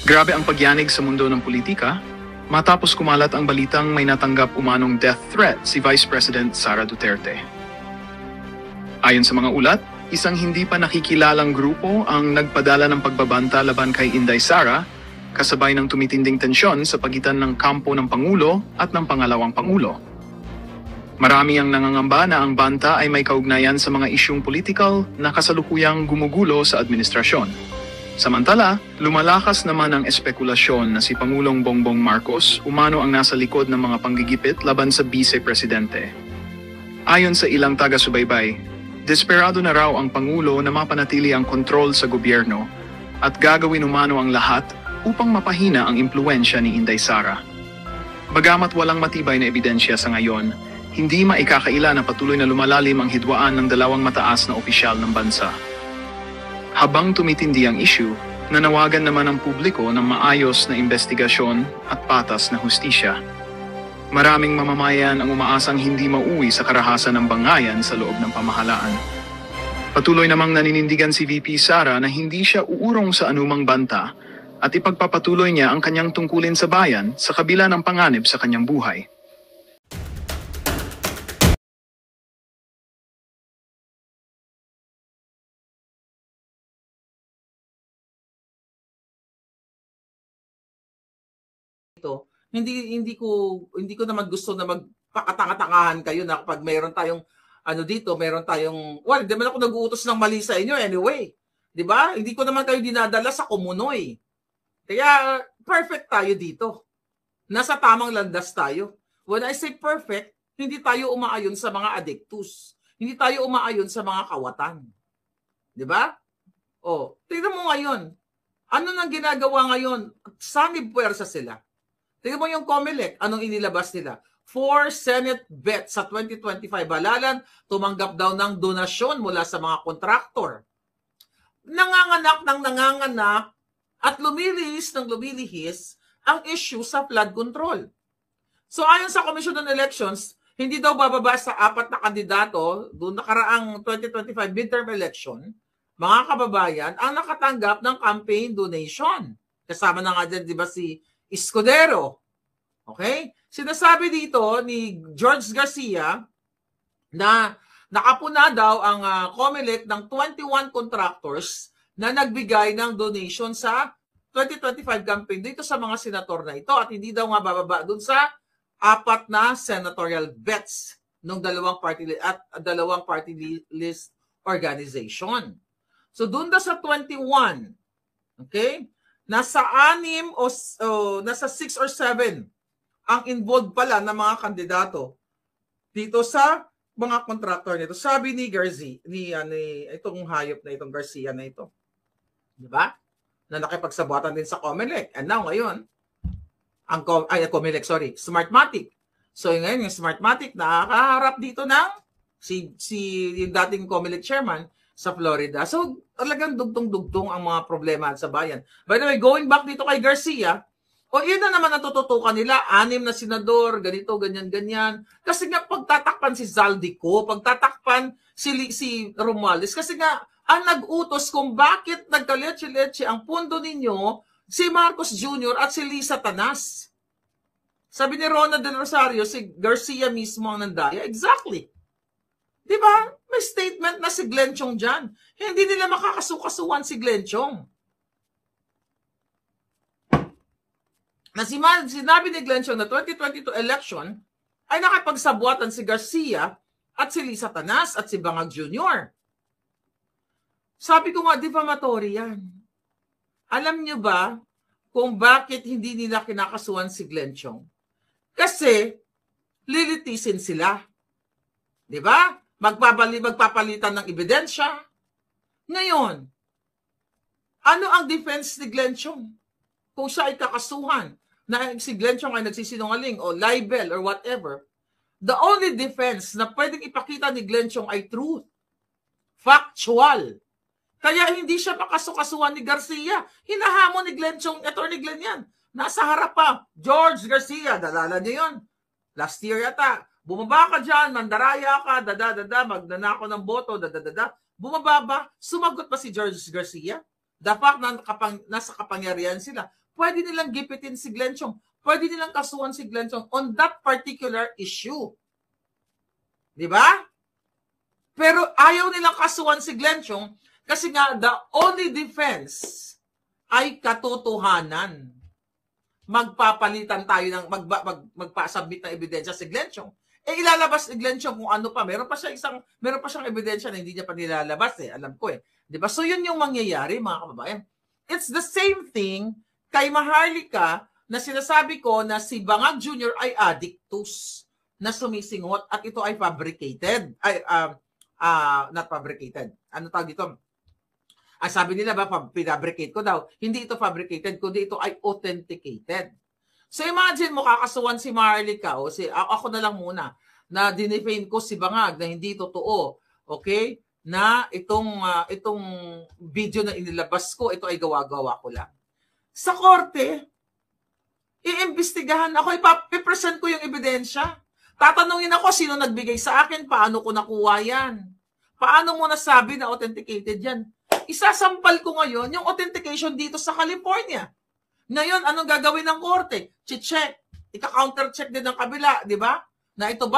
Grabe ang pagyanig sa mundo ng politika matapos kumalat ang balitang may natanggap umanong death threat si Vice President Sara Duterte. Ayon sa mga ulat, isang hindi pa nakikilalang grupo ang nagpadala ng pagbabanta laban kay Inday Sara, kasabay ng tumitinding tensyon sa pagitan ng kampo ng Pangulo at ng pangalawang Pangulo. Marami ang nangangamba na ang banta ay may kaugnayan sa mga isyung politikal na kasalukuyang gumugulo sa administrasyon. Samantala, lumalakas naman ang espekulasyon na si Pangulong Bongbong Marcos umano ang nasa likod ng mga panggigipit laban sa Vice-Presidente. Ayon sa ilang taga-subaybay, desperado na raw ang Pangulo na mapanatili ang kontrol sa gobyerno at gagawin umano ang lahat upang mapahina ang impluensya ni Inday Sara. Bagamat walang matibay na ebidensya sa ngayon, hindi maikakaila na patuloy na lumalalim ang hidwaan ng dalawang mataas na opisyal ng bansa. Habang tumitindi ang issue, nanawagan naman ang publiko ng maayos na investigasyon at patas na hustisya. Maraming mamamayan ang umaasang hindi mauwi sa karahasan ng bangayan sa loob ng pamahalaan. Patuloy namang naninindigan si VP Sara na hindi siya uurong sa anumang banta at ipagpapatuloy niya ang kanyang tungkulin sa bayan sa kabila ng panganib sa kanyang buhay. Hindi ko naman gusto na magpakatanga-tangahan kayo na kapag mayroon tayong hindi man ako nag-uutos ng mali sa inyo anyway. 'Di ba? Hindi ko naman kayo dinadala sa kumunoy. Kaya perfect tayo dito. Nasa tamang landas tayo. When I say perfect, hindi tayo umaayon sa mga addictus. Hindi tayo umaayon sa mga kawatan. 'Di ba? Tingnan mo ngayon. Ano nang ginagawa ngayon? Sanib puwersa sila. Tingnan mo yung COMELEC, anong inilabas nila? 4 Senate bets sa 2025 halalan, tumanggap daw ng donasyon mula sa mga kontraktor. Nanganganak at lumilihis ang issue sa flood control. So ayon sa Commission on Elections, hindi daw bababa sa 4 na kandidato doon nakaraang 2025 midterm election, mga kababayan, ang nakatanggap ng campaign donation. Kasama na nga dyan, di ba, si Escudero. Okay? Sinasabi dito ni George Garcia na nakapuna daw ang COMELEC ng 21 contractors na nagbigay ng donation sa 2025 campaign dito sa mga senator na ito at hindi daw nga bababa dun sa 4 na senatorial bets ng dalawang party list organization. So dun daw sa 21, okay? Nasa 6 or 7 ang involved pala ng mga kandidato dito sa mga contractor nito. Sabi ni Garcia, itong hayop na itong Garcia na ito. Di ba? Na nakipagsabuatan din sa COMELEC. And now ngayon, Smartmatic. So ngayon yung Smartmatic nakakaharap dito ng yung dating COMELEC chairman sa Florida. So, talagang dugtong-dugtong ang mga problema sa bayan. By the way, going back dito kay Garcia, yun na naman natututukan nila, 6 na senador, ganito, ganyan. Kasi nga, pagtatakpan si Zaldico, pagtatakpan si Romualdez, kasi nga, ang nag-utos kung bakit nagkaletse-letse ang pundo ninyo, si Marcos Jr. at si Lisa Tanas. Sabi ni Ronald Del Rosario, si Garcia mismo ang nandaya. Exactly. Di ba? May statement na si Glenn Chong dyan. Hindi nila makakasukasuan si Glenn Chong. Na sinabi ni Glenn Chong na 2022 election ay nakipagsabuatan si Garcia at si Lisa Tanas at si Bangag Jr. Sabi ko nga, defamatory yan. Alam nyo ba kung bakit hindi nila kinakasuhan si Glenn Chong? Kasi lilitisin sila. Di ba? Magpapalitan ng ebidensya. Ngayon, ano ang defense ni Glenn Chong? Kung siya ay kakasuhan na si Glenn Chong ay nagsisinungaling o libel or whatever, the only defense na pwedeng ipakita ni Glenn Chong ay truth. Factual. Kaya hindi siya makasukasuhan ni Garcia. Hinahamon ni Glenn Chong, Attorney Glenn yan. Nasa harap pa, George Garcia, dalala niyo yun. Last year yata. Bumaba ka dyan, mandaraya ka, magnanako ng boto, Bumaba ba? Sumagot pa si George Garcia? The fact na nasa kapangyarihan sila, pwede nilang gipitin si Glenn Chong. Pwede nilang kasuhan si Glenn Chong on that particular issue. Di ba? Pero ayaw nilang kasuhan si Glenn Chong kasi nga the only defense ay katotohanan. Magpapalitan tayo ng magpa-submit ng ebidensya si Glenn Chong. Ilalabas ni Glenn Chong kung ano pa. Meron pa siyang ebidensya na hindi niya pa nilalabas Alam ko 'Di ba? So yun yung mangyayari, mga kababayan. It's the same thing kay Maharlika na sinasabi ko na si Bangag Jr. ay addictus na sumisingot at ito ay fabricated. Not fabricated. Ano tawag dito? Sabi nila ba, pinabricate ko daw. Hindi ito fabricated, kundi ito ay authenticated. So imagine mo, kakasuhan si Maharlika, ako na lang muna, na dinefame ko si Bangag na hindi totoo. Okay? Na itong video na inilabas ko, ito ay gawa-gawa ko lang. Sa korte, iimbestigahan ako, ipapresent ko yung ebidensya. Tatanungin ako sino nagbigay sa akin, paano ko nakuha yan. Paano mo nasabi na authenticated yan? Isasampal ko ngayon yung authentication dito sa California. Ngayon, anong gagawin ng korte? Check. Ika-counter-check din ng kabila, di ba? Na itong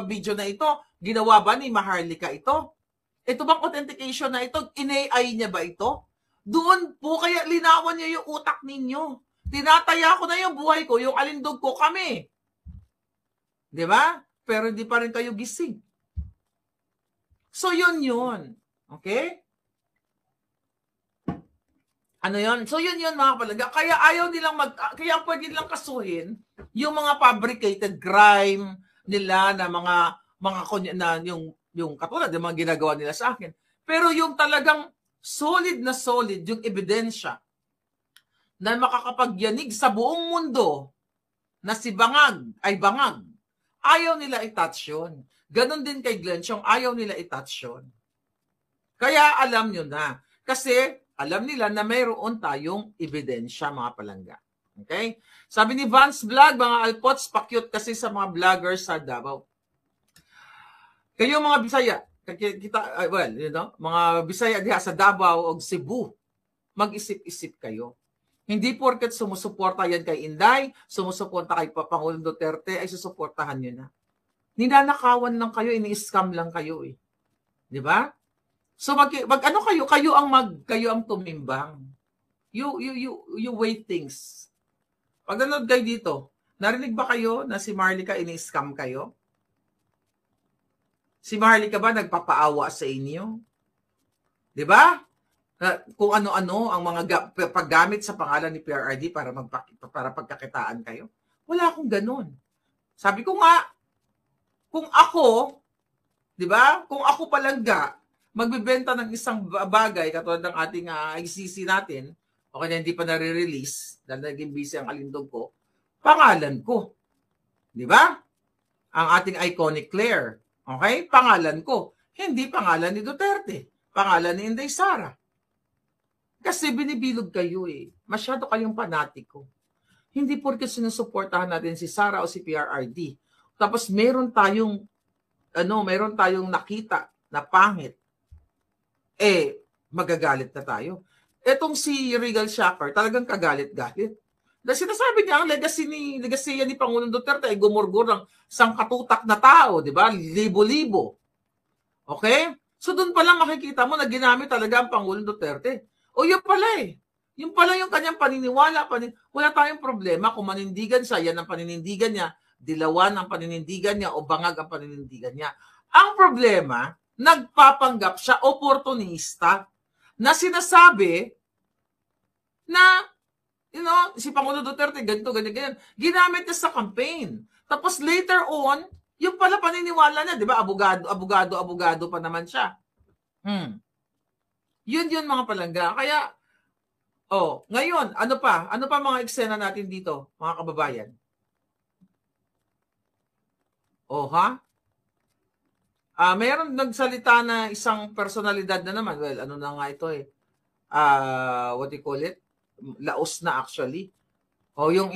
video na ito, ginawa ba ni Maharlika ito? Ito bang authentication na ito? In-AI niya ba ito? Doon po kaya linawan niyo yung utak ninyo. Tinataya ko na yung buhay ko, yung alindog ko kami. Di ba? Pero hindi pa rin kayo gising. So yun. Okay? Ano yun? So yun mga palaga. Kaya ayaw nilang kaya pwede nilang kasuhin yung mga fabricated crime nila na mga na yung katulad ng mga ginagawa nila sa akin. Pero yung talagang solid yung ebidensya na makakapagyanig sa buong mundo na si Bangag ay Bangag, ayaw nila i-touch yun. Ganon din kay Glenn Chong, ayaw nila i-touch yun. Kaya alam nyo na. Kasi alam nila na mayroon tayong ebidensya, mga palangga. Okay? Sabi ni Vance Vlog, mga alpots, pakyut kasi sa mga vloggers sa Davao. Kayo mga Bisaya, mga Bisaya diha sa Davao o Cebu, mag-isip-isip kayo. Hindi porket sumusuporta yan kay Inday, sumusuporta kay Pangulong Duterte, ay susuportahan nyo na. Ninanakawan lang kayo, ini-scam lang kayo Di ba? So ano kayo ang tumimbang. You weigh things. Pag nanood kayo dito, narinig ba kayo na si Maharlika ini-scam kayo? Si Maharlika ba nagpapaawa sa inyo? 'Di ba? Kung ano-ano ang mga paggamit sa pangalan ni PRRD para pagkakitaan kayo. Wala akong ganun. Sabi ko nga, kung ako, 'di ba? Kung ako palangga magbebenta ng isang bagay katulad ng ating ICC natin, o kaya hindi pa nare-release dahil naging busy ang alindog ko, pangalan ko. Di ba? Ang ating iconic Claire. Okay? Pangalan ko. Hindi pangalan ni Duterte. Pangalan ni Inday Sara. Kasi binibilog kayo Masyado kayong panatiko. Hindi porke sinusuportahan natin si Sara o si PRRD. Tapos meron tayong nakita na pangit. Magagalit na tayo. Etong si Regal Shaker, talagang kagalit-galit. Dahil sinasabi niya, ang legacy ni Pangulong Duterte ay gumurgur ng sangkatutak na tao, di ba? Libo-libo. Okay? So doon pala makikita mo na ginamit talaga ang Pangulong Duterte. O yun pala Yung pala yung kanyang paniniwala. Wala tayong problema kung manindigan siya, yan ang paninindigan niya, dilawan ang paninindigan niya, o bangag ang paninindigan niya. Ang problema, nagpapanggap siya, oportunista, na sinasabi na, si Pangulong Duterte, ganito, ganyan. Ginamit niya sa campaign. Tapos later on, yung pala paniniwala niya, di ba, abogado pa naman siya. Yun mga palangga. Kaya, ngayon, ano pa mga eksena natin dito, mga kababayan? Mayroon nagsalita na isang personalidad na naman. Well, ano na nga ito what do you call it? Laos na actually. Yung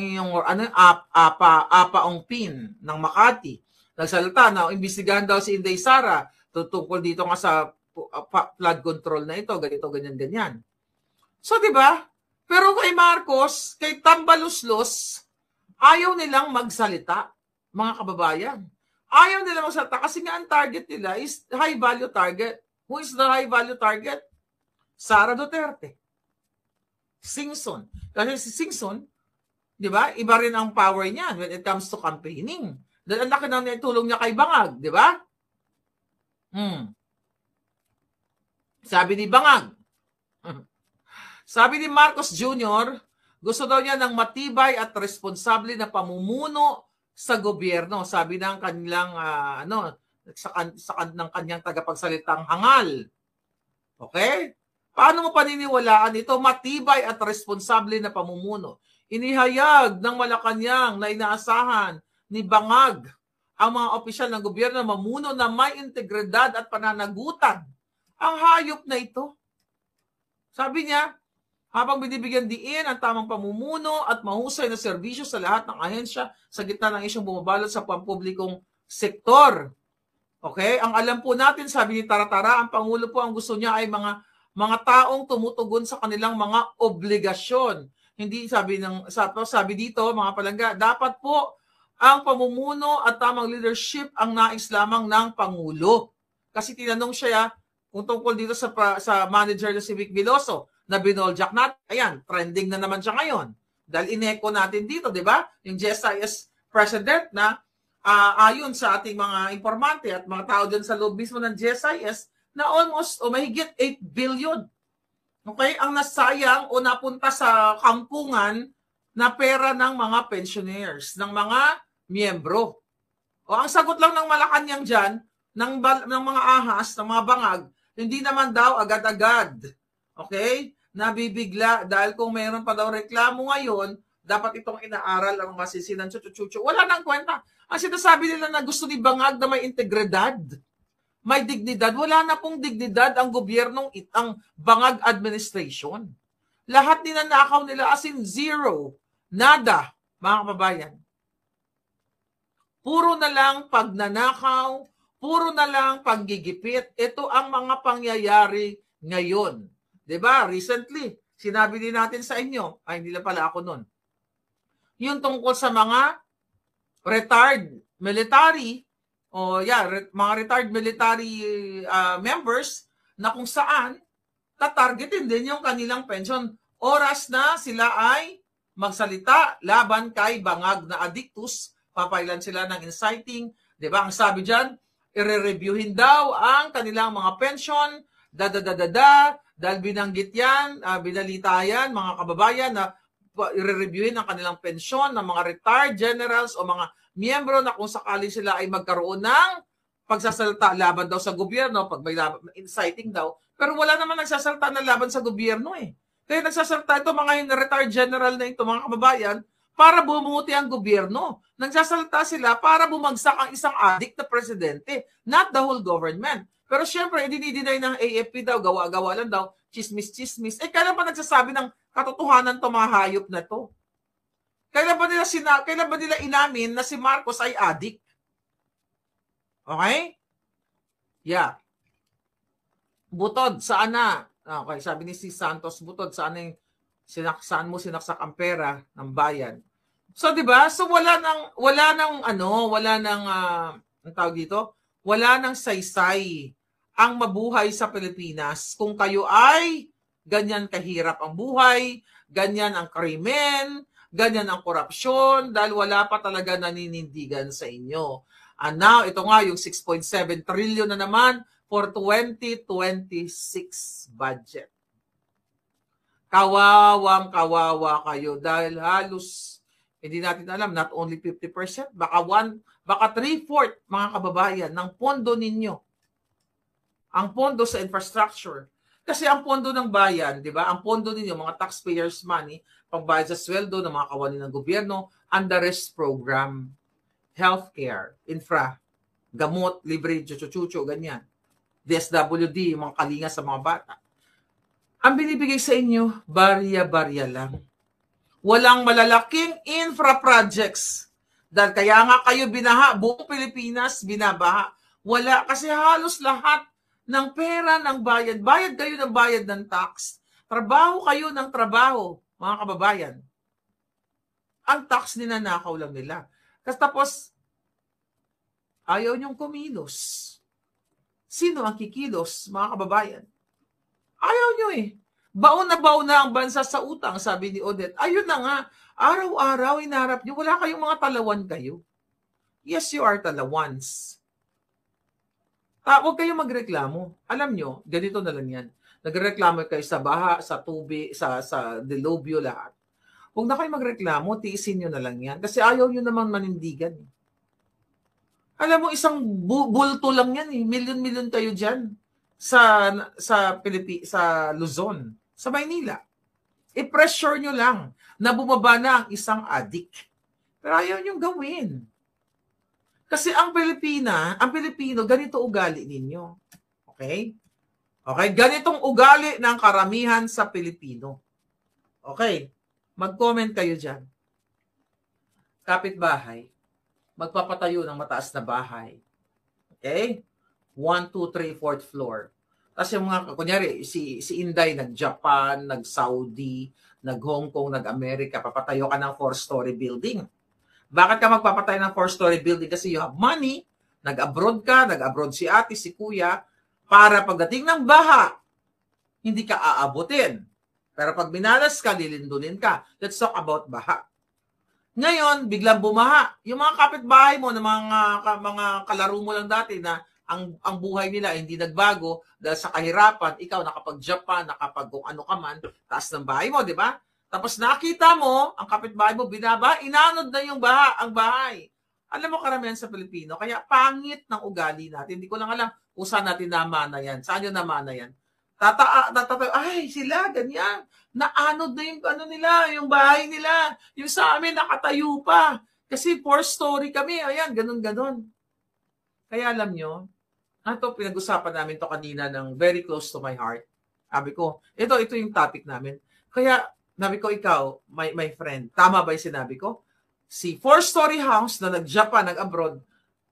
Apa Ongpin ng Makati. Nagsalita na imbestigahan daw si Inday Sara tungkol dito nga sa flood control na ito, ganito, ganyan. So, di ba? Pero kay Marcos, kay Tambaluslos, ayaw nilang magsalita, mga kababayan. Ayaw nilang magsalita kasi nga ang target nila is high-value target. Who is the high-value target? Sara Duterte. Singson. Kasi si Singson, di ba, iba rin ang power niya when it comes to campaigning. Dahil ang laki ng tulong niya kay Bangag, di ba? Sabi ni Bangag, sabi ni Marcos Jr., gusto daw niya ng matibay at responsable na pamumuno sa gobyerno. Sabi ng kanilang, ng kanyang tagapagsalitang hangal. Okay? Paano mo paniniwalaan ito? Matibay at responsable na pamumuno. Inihayag ng Malacanang na inaasahan ni Bangag ang mga opisyal ng gobyerno na mamuno na may integridad at pananagutan. Ang hayop na ito. Sabi niya, habang binibigyan diin ang tamang pamumuno at mahusay na serbisyo sa lahat ng ahensya sa gitna ng isyong bumabalot sa pampublikong sektor. Okay? Ang alam po natin, sabi ni Taratara, ang Pangulo po ang gusto niya ay mga taong tumutugon sa kanilang mga obligasyon. Hindi sabi dito, mga palangga, dapat po ang pamumuno at tamang leadership ang nais lamang ng Pangulo. Kasi tinanong siya kung tungkol dito sa manager na si Vic Veloso na binoljak natin. Ayan, trending na naman siya ngayon. Dahil ineko natin dito, di ba? Yung GSIS president na ayon sa ating mga informante at mga tao dyan sa loob mismo ng GSIS na almost o mahigit 8 billion. Okay? Ang nasayang o napunta sa kampungan na pera ng mga pensioners, ng mga miyembro. O ang sagot lang ng Malacanang dyan, ng mga ahas, ng mga bangag, hindi naman daw agad-agad. Okay? Nabibigla dahil kung mayroon pa daw reklamo ngayon, dapat itong inaaral ang masisinan chuchu-chuchu. Wala nang kwenta. Ang sinasabi nila na gusto ni Bangag na may integridad, may dignidad. Wala na pong dignidad ang gobyernong ang Bangag administration. Lahat ninanakaw nila as in zero. Nada, mga kababayan. Puro na lang pagnanakaw, puro na lang paggigipit. Ito ang mga pangyayari ngayon. Diba? Recently, sinabi din natin sa inyo, hindi na pala ako nun, yung tungkol sa mga retired military, mga retired military members na kung saan tatargetin din yung kanilang pension. Oras na sila ay magsalita laban kay Bangag na addictus, papailan sila ng inciting. Diba? Ang sabi dyan, i-reviewin daw ang kanilang mga pension, dahil binanggit yan, binalita yan, mga kababayan, na i-reviewin ang kanilang pensyon ng mga retired generals o mga miyembro na kung sakali sila ay magkaroon ng pagsasalita laban daw sa gobyerno, pag may inciting daw. Pero wala naman nagsasalita na laban sa gobyerno eh. Kaya nagsasalita ito mga retired general na ito, mga kababayan, para bumuti ang gobyerno. Nagsasalita sila para bumagsak ang isang addict na presidente, not the whole government. Pero syempre, dinideny ng AFP daw, gawa-gawa lang daw, chismis-chismis. Kailan pa nagsasabi ng katotohanan to mga hayop na to? Kailan ba nila inamin na si Marcos ay addict? Okay? Yeah. Butod, saan na? Okay, sabi ni si Santos, butod, saan mo sinaksak ang pera ng bayan? So, di ba? So, wala nang saysay ang mabuhay sa Pilipinas kung kayo ay ganyan kahirap ang buhay, ganyan ang krimen, ganyan ang korupsyon, dahil wala pa talaga naninindigan sa inyo. And now, ito nga yung 6.7 trillion na naman for 2026 budget. Kawawang-kawawa kayo dahil halos, hindi natin alam, not only 50%, baka 3/4 mga kababayan ng pondo ninyo. Ang pondo sa infrastructure. Kasi ang pondo ng bayan, di ba? Ang pondo ninyo, mga taxpayers' money, pagbayad sa sweldo ng mga kawani ng gobyerno, and the rest program, healthcare, infra, gamot, libre, chuchu-chuchu, ganyan. DSWD, mga kalinga sa mga bata. Ang binibigay sa inyo, barya-barya lang. Walang malalaking infra projects. Dahil kaya nga kayo binaha, buong Pilipinas binabaha. Wala, kasi halos lahat ng pera ng bayad. Bayad kayo ng bayad ng tax. Trabaho kayo ng trabaho. mga kababayan. Ang tax ninanakaw lang nila. Kasi tapos, ayaw niyong kumilos. Sino ang kikilos, mga kababayan? Ayaw niyo eh. Baon na ang bansa sa utang, sabi ni Odette. Ayun na nga, araw-araw inarap niyo, wala kayong mga talawan kayo. Yes, you are talawans. Huwag kayong magreklamo. Alam nyo, ganito na lang yan. Nagreklamo kayo sa baha, sa tubig, sa delubyo, lahat. Huwag na kayo magreklamo, tiisin nyo na lang yan. Kasi ayaw nyo naman manindigan. Alam mo, isang bulto lang yan eh. Milyon-milyon kayo dyan sa Luzon, sa Maynila. I-pressure nyo lang na bumaba na ang isang addict. Pero ayaw nyo gawin. Kasi ang Pilipino, ganito ugali ninyo. Okay? Okay, ganitong ugali ng karamihan sa Pilipino. Okay, mag-comment kayo dyan. Kapitbahay, magpapatayo ng mataas na bahay. Okay? 1, 2, 3, 4th floor. Tapos yung mga, kunyari, si Inday nag-Japan, nag-Saudi, nag-Hong Kong, nag-Amerika, papatayo ka ng 4-story building. Bakit ka magpapatay ng 4-story building? Kasi you have money, nag-abroad ka, nag-abroad si ate, si kuya, para pagdating ng baha, hindi ka aabutin. Pero pag binalas ka, lilindunin ka. Let's talk about baha. Ngayon, biglang bumaha. Yung mga kapitbahay mo, na mga kalaro mo lang dati na ang buhay nila hindi nagbago dahil sa kahirapan, ikaw nakapag-Japan, nakapag kung ano ka man, taas ng bahay mo, di ba? Tapos nakita mo, ang kapitbahay mo, binaba, inanod na yung ang bahay. Alam mo karamihan sa Pilipino, kaya pangit ng ugali natin. Hindi ko lang alam kung saan natin namana yan. Saan yung namana yan? Ay, sila, ganyan. Naanod na yung ano nila, yung bahay nila. Yung sa amin, nakatayo pa. Kasi 4-story kami. Ayan, ganun-ganun. Kaya alam nyo, pinag-usapan namin to kanina ng very close to my heart. Sabi ko, ito yung topic namin. Kaya, sabi ko, ikaw, my friend, tama ba yung sinabi ko? Si 4-story house na nag-Japan, nag-abroad,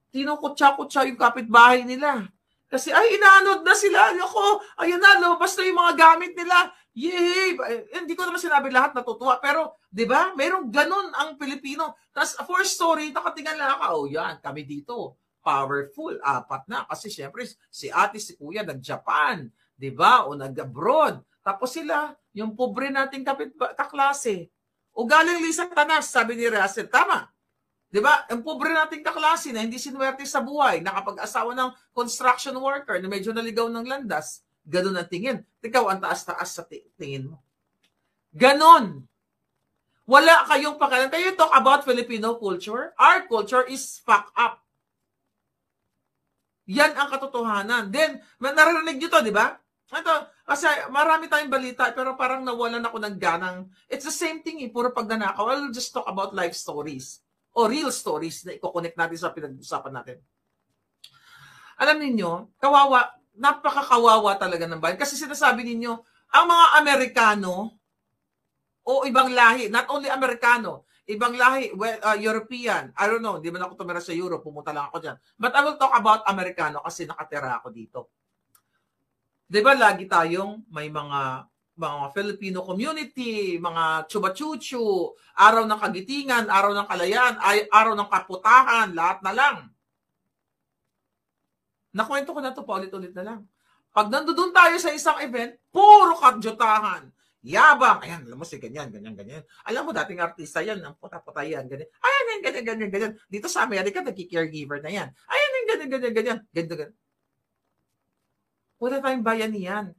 tinukutsa-kutsa yung kapitbahay nila. Kasi, inaanod na sila. Ako, ayan na, lumabas na yung mga gamit nila. Yay! Hindi ko naman sinabi lahat natutuwa. Pero, di ba, merong ganun ang Pilipino. Tapos, 4-story, nakatingin lang ako, yan, kami dito. Powerful, 4 na. Kasi, syempre, si ate, si kuya, nag-Japan. Di ba? O nag-abroad. Tapos sila, yung pobre nating kaklase. Ugaling Lisa Tanas, sabi ni Russell, tama. Di ba? Ang pobre nating kaklase na hindi sinuwerte sa buhay, nakapag-asawa ng construction worker na medyo naligaw ng landas, ganun ang tingin. Ikaw, ang taas-taas sa tingin mo. Ganon. Wala kayong pakalan. Kayo talk about Filipino culture. Our culture is fuck up. Yan ang katotohanan. Then, naririnig nyo to, di ba? Ito, kasi marami tayong balita pero parang nawalan ako ng ganang. It's the same thing eh, puro pagnanakaw. I'll just talk about life stories o real stories na i-connect natin sa pinag-usapan natin. Alam niyo, kawawa, napakakawawa talaga ng bayan. Kasi sinasabi ninyo, ang mga Amerikano o ibang lahi, not only Amerikano, ibang lahi, European, I don't know, di ba ako tumira sa Europe, pumunta lang ako dyan. But I will talk about Amerikano kasi nakatira ako dito. Di ba lagi tayong may mga Filipino community, mga chuba-chuchu, araw ng kagitingan, araw ng kalayaan, araw ng kaputahan, lahat na lang. Nakwento ko na ito, paulit-ulit na lang. Pag nandoon tayo sa isang event, puro kadyutahan. Yabang. Ayan, alam mo si ganyan. Alam mo, dating artista yan, ang puta-puta yan, ganyan. Ayan, ganyan. Dito sa Amerika, nagki-caregiver na yan. Ayan, ganyan. Wala tayong bayanihan.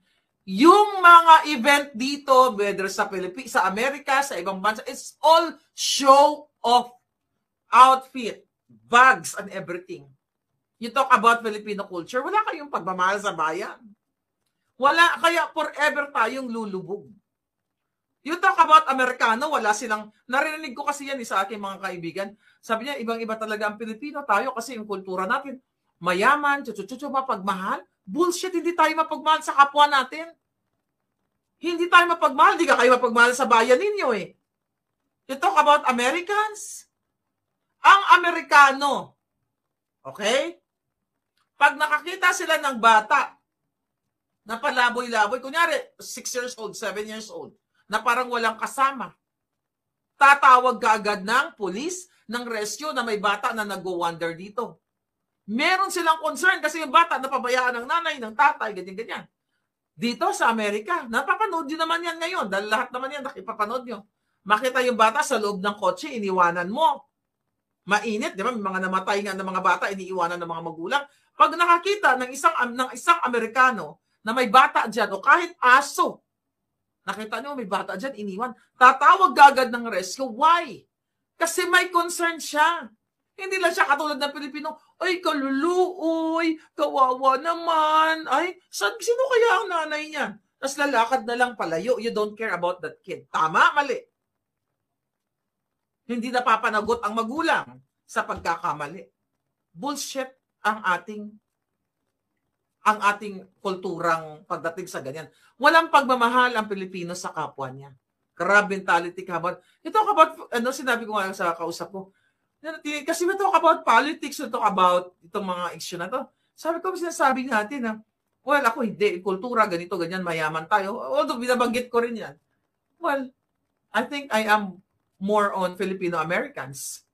Yung mga event dito, whether sa Pilipinas, sa Amerika, sa ibang bansa, it's all show of outfit, bags, and everything. You talk about Filipino culture, wala kayong pagmamahal sa bayan. Wala, kaya forever tayong lulubog. You talk about Amerikano, wala silang, narinig ko kasi yan sa aking mga kaibigan. Sabi niya, ibang-iba talaga ang Pilipino tayo kasi yung kultura natin, mayaman, mapagmahal. Bullshit, hindi tayo mapagmahal sa kapwa natin. Hindi tayo mapagmahal, hindi ka kayo mapagmahal sa bayan ninyo eh. You talk about Americans. Ang Amerikano, okay? Pag nakakita sila ng bata na palaboy-laboy, kunyari 6 years old, 7 years old, na parang walang kasama. Tatawag ka agad ng pulis, ng rescue na may bata na nag-wander dito. Meron silang concern kasi yung bata napabayaan ng nanay, ng tatay, ganyan-ganyan. Dito sa Amerika, napapanood nyo naman yan ngayon dahil lahat naman yan nakipapanood nyo. Makita yung bata sa loob ng kotse, iniwanan mo. Mainit, di ba? May mga namatay nga ng mga bata, iniiwanan ng mga magulang. Pag nakakita ng isang Amerikano na may bata dyan o kahit aso, nakita nyo may bata dyan, iniwan, tatawag agad ng rescue. Why? Kasi may concern siya. Hindi lang siya katulad ng Pilipino, ay, kaluluoy, kawawa naman, ay, sino kaya ang nanay niya? Tapos lalakad na lang palayo, you don't care about that kid. Tama, mali. Hindi napapanagot ang magulang sa pagkakamali. Bullshit ang ating kulturang pagdating sa ganyan. Walang pagmamahal ang Pilipino sa kapwa niya. Crab mentality habang ito about sinabi ko nga sa kausap ko. Kasi we talk about politics, we talk about itong mga issue na to. Sabi ko, sinasabi natin na, well, ako hindi, kultura, ganito, ganyan, mayaman tayo. Although binabanggit ko rin yan. Well, I think I am more on Filipino-Americans.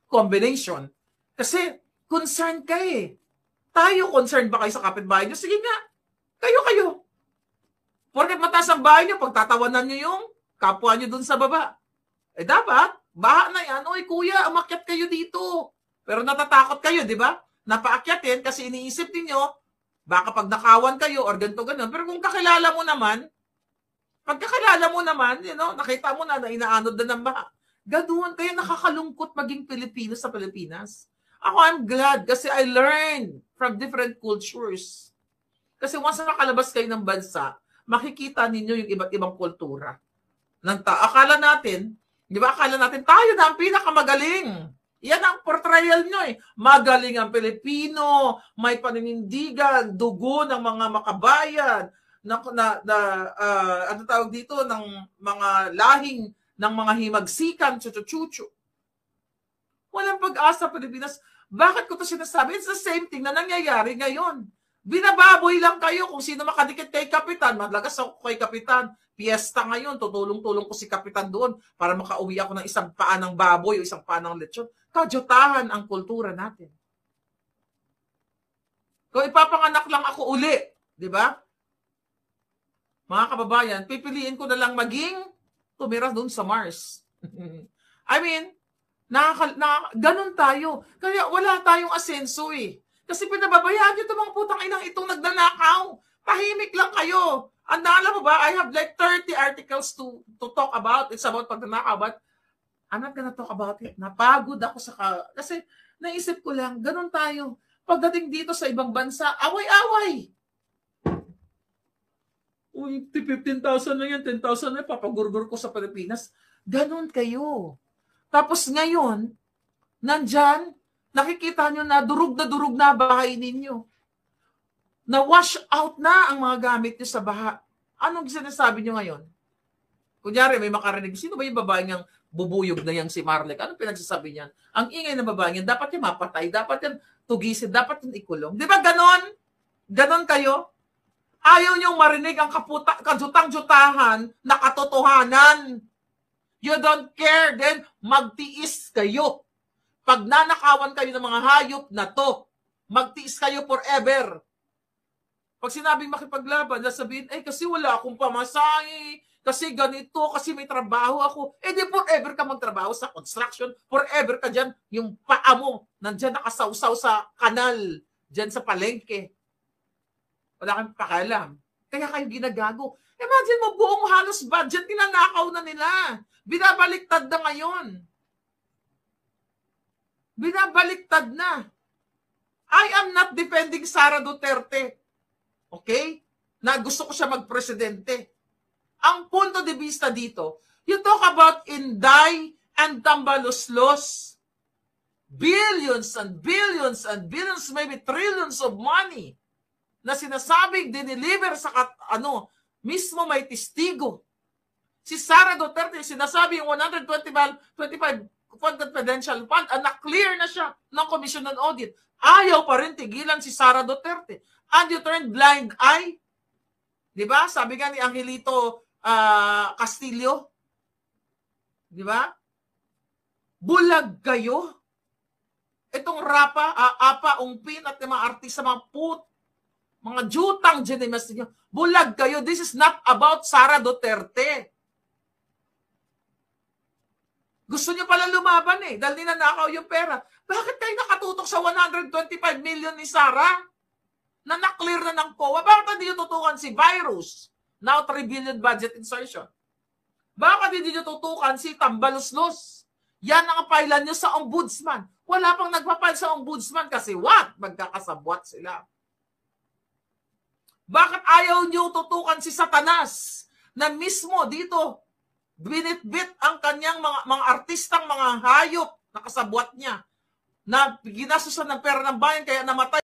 Combination. Kasi, concerned ka eh. Tayo, concerned ba kayo sa kapitbahay nyo? Sige nga, kayo. Porket mataas ang bahay nyo, pagtatawanan nyo yung kapwa nyo dun sa baba. Eh dapat, baha na yan, oy kuya, umakyat kayo dito. Pero natatakot kayo, di ba? Napaakyatin kasi iniisip niyo baka pag nakawan kayo or ganito, ganun. Pero kung kakilala mo naman, nakita mo na inaanod na ng baha. Gaduhan kayo, nakakalungkot maging Pilipino sa Pilipinas. Ako, I'm glad kasi I learned from different cultures. Kasi once nakalabas kayo ng bansa, makikita ninyo yung iba't ibang kultura. Akala natin, di ba, tayo na ang pinakamagaling. Yan ang portrayal nyo eh. Magaling ang Pilipino, may paninindigan, dugo ng mga makabayan, ano tawag dito, ng mga lahing, ng mga himagsikan, chuchu-chuchu. Walang pag-asa Pilipinas. Bakit ko ito sinasabi? It's the same thing na nangyayari ngayon. Binababoy lang kayo kung sino makadikit kay Kapitan. Madlagas ako kay Kapitan. Fiesta ngayon, tutulong-tulong ko si Kapitan doon para makauwi ako ng isang paa ng baboy o isang paa ng lechon. Kadyutahan ang kultura natin. Kung ipapanganak lang ako uli, di ba? Mga kababayan, pipiliin ko na lang maging tumira doon sa Mars. I mean, ganun tayo. Kaya wala tayong asenso eh. Kasi pinababayaan nyo itong mga putang inang itong nagnanakaw. Tahimik lang kayo. Alam mo ba, I have like 30 articles to talk about. It's about pagnanakaw, but I'm not gonna talk about it. Napagod ako kasi naisip ko lang, ganun tayo. Pagdating dito sa ibang bansa, away-away. Uy, 15,000 na yan, 10,000 na yan, papagurgur ko sa Pilipinas. Ganun kayo. Tapos ngayon, nandyan, nakikita nyo na durug na bahay ninyo. Na-wash out na ang mga gamit nyo sa baha. Anong sinasabi nyo ngayon? Kunyari, may makarinig, sino ba yung babae niyang bubuyog na yang si Marlek? Anong pinagsasabi niyan? Ang ingay ng babae niyan, dapat yung mapatay, dapat yung tugisin, dapat yung ikulong. Di ba ganon? Ganon kayo? Ayaw niyong marinig ang kajutang-jutahan na katotohanan. You don't care, then magtiis kayo. Pag nanakawan kayo ng mga hayop na to, magtiis kayo forever. Pag sinabing makipaglaban, sabihin, kasi wala akong pamasahe, kasi ganito, kasi may trabaho ako. Di forever ka magtrabaho sa construction, forever ka dyan, yung paa mo, nandyan nakasawsaw sa kanal, dyan sa palengke. Wala kang pakialam. Kaya kayo ginagago. Imagine mo, buong halos budget, ninanakaw na nila. Binabaliktad na ngayon. Binabaliktad na. I am not defending Sara Duterte. Okay? Na gusto ko siya magpresidente. Ang punto de vista dito, you talk about Inday and Tambaluslos. Billions and billions and billions, maybe trillions of money na sinasabing dineliver sa mismo may testigo. Si Sara Duterte, sinasabi yung 125 confidential fund, na-clear na siya ng Commission on Audit. Ayaw pa rin tigilan si Sara Duterte. And you turn blind eye. Diba? Sabi nga ni Angelito Castillo. Di ba? Bulag kayo. Itong Apa, Ungpin at yung mga artista, mga jutang genimas niyo. Bulag kayo. This is not about Sara Duterte. Gusto niyo pala lumaban dahil ninanakaw yung pera. Bakit kayo nakatutok sa 125 million ni Sara? Na na-clear na ng COA. Bakit hindi niyo tutukan si Virus? Now 3 billion budget insertion. Bakit hindi niyo tutukan si Tambaluslos? Yan ang pailan niyo sa ombudsman. Wala pang nagpapail sa ombudsman kasi what? Magkakasabwat sila. Bakit ayaw niyo tutukan si Satanas na mismo dito binitbit ang kanyang mga artistang mga hayop na kasabwat niya na ginastusan ng pera ng bayan kaya namatay